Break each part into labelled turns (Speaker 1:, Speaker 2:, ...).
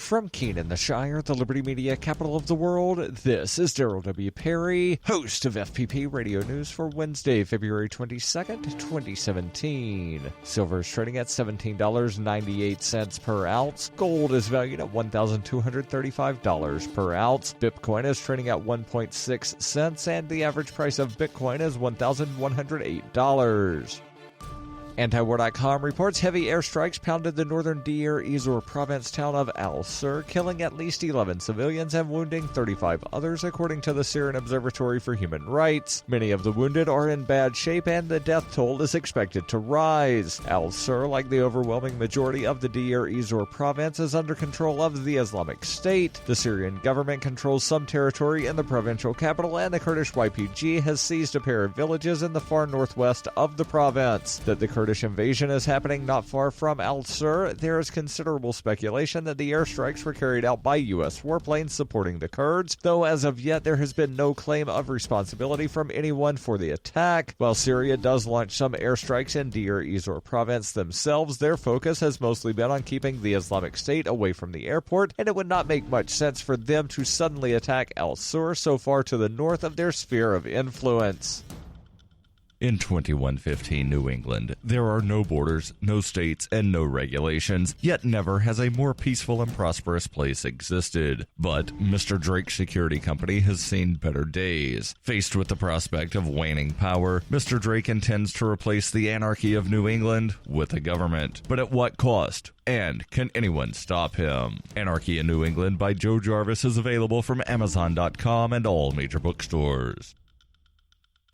Speaker 1: From Keene in the Shire, the Liberty Media capital of the world, this is Daryl W. Perry, host of FPP Radio News for Wednesday, February 22nd, 2017. Silver is trading at $17.98 per ounce. Gold is valued at $1,235 per ounce. Bitcoin is trading at 1.6 cents, and the average price of Bitcoin is $1,108. Antiwar.com reports heavy airstrikes pounded the northern Deir ez-Zor province town of Al-Sur, killing at least 11 civilians and wounding 35 others, according to the Syrian Observatory for Human Rights. Many of the wounded are in bad shape, and the death toll is expected to rise. Al-Sur, like the overwhelming majority of the Deir ez-Zor province, is under control of the Islamic State. The Syrian government controls some territory in the provincial capital, and the Kurdish YPG has seized a pair of villages in the far northwest of the province. That the Kurdish invasion is happening not far from Al-Sur, there is considerable speculation that the airstrikes were carried out by U.S. warplanes supporting the Kurds, though as of yet there has been no claim of responsibility from anyone for the attack. While Syria does launch some airstrikes in Deir ez-Zor province themselves, their focus has mostly been on keeping the Islamic State away from the airport, and it would not make much sense for them to suddenly attack Al-Sur so far to the north of their sphere of influence.
Speaker 2: In 2115 New England, there are no borders, no states, and no regulations, yet never has a more peaceful and prosperous place existed. But Mr. Drake's security company has seen better days. Faced with the prospect of waning power, Mr. Drake intends to replace the anarchy of New England with a government. But at what cost? And can anyone stop him? Anarchy in New England by Joe Jarvis is available from Amazon.com and all major bookstores.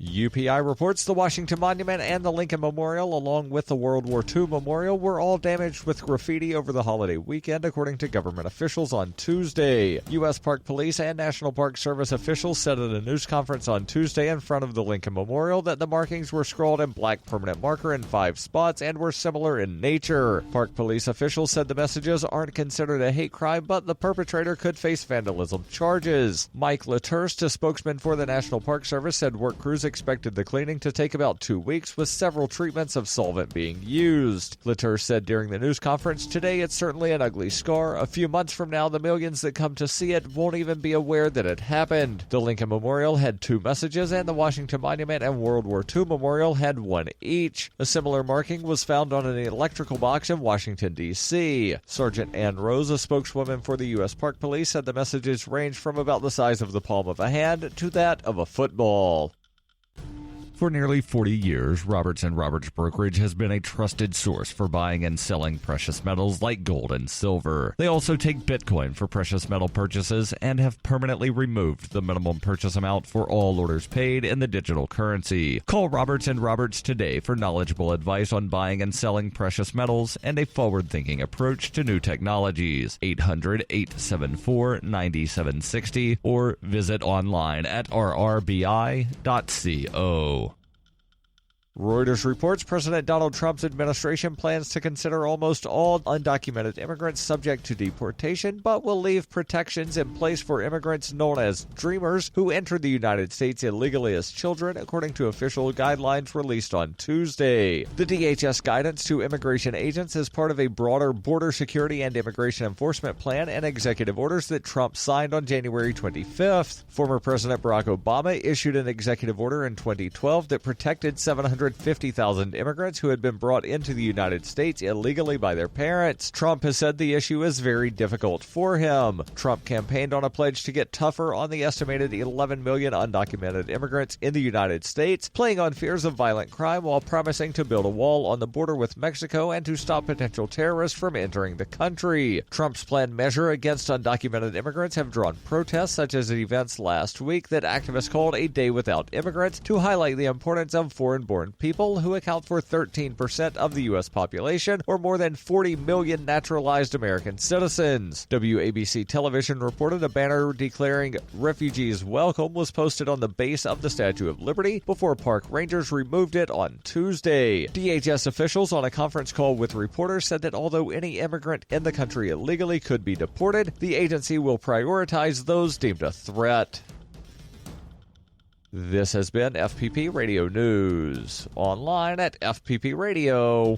Speaker 1: UPI reports the Washington Monument and the Lincoln Memorial, along with the World War II Memorial, were all damaged with graffiti over the holiday weekend, according to government officials on Tuesday. U.S. Park Police and National Park Service officials said at a news conference on Tuesday in front of the Lincoln Memorial that the markings were scrawled in black permanent marker in 5 spots and were similar in nature. Park Police officials said the messages aren't considered a hate crime, but the perpetrator could face vandalism charges. Mike Laturst, a spokesman for the National Park Service, said work crews expected the cleaning to take about 2 weeks, with several treatments of solvent being used. Latour said during the news conference, "Today it's certainly an ugly scar. A few months from now, the millions that come to see it won't even be aware that it happened." The Lincoln Memorial had 2 messages, and the Washington Monument and World War II Memorial had 1 each. A similar marking was found on an electrical box in Washington, D.C. Sergeant Ann Rose, a spokeswoman for the U.S. Park Police, said the messages ranged from about the size of the palm of a hand to that of a football.
Speaker 2: For nearly 40 years, Roberts & Roberts Brokerage has been a trusted source for buying and selling precious metals like gold and silver. They also take Bitcoin for precious metal purchases and have permanently removed the minimum purchase amount for all orders paid in the digital currency. Call Roberts & Roberts today for knowledgeable advice on buying and selling precious metals and a forward-thinking approach to new technologies. 800-874-9760 or visit online at rrbi.co.
Speaker 1: Reuters reports President Donald Trump's administration plans to consider almost all undocumented immigrants subject to deportation, but will leave protections in place for immigrants known as Dreamers who entered the United States illegally as children, according to official guidelines released on Tuesday. The DHS guidance to immigration agents is part of a broader border security and immigration enforcement plan and executive orders that Trump signed on January 25th. Former President Barack Obama issued an executive order in 2012 that protected 750,000 immigrants who had been brought into the United States illegally by their parents. Trump has said the issue is very difficult for him. Trump campaigned on a pledge to get tougher on the estimated 11 million undocumented immigrants in the United States, playing on fears of violent crime while promising to build a wall on the border with Mexico and to stop potential terrorists from entering the country. Trump's planned measure against undocumented immigrants have drawn protests, such as at events last week that activists called a Day Without Immigrants, to highlight the importance of foreign-born people who account for 13% of the U.S. population, or more than 40 million naturalized American citizens. WABC television reported a banner declaring "Refugees Welcome" was posted on the base of the Statue of Liberty before park rangers removed it on Tuesday. DHS officials on a conference call with reporters said that although any immigrant in the country illegally could be deported, the agency will prioritize those deemed a threat. This has been FPP Radio News, online at fppradio.com.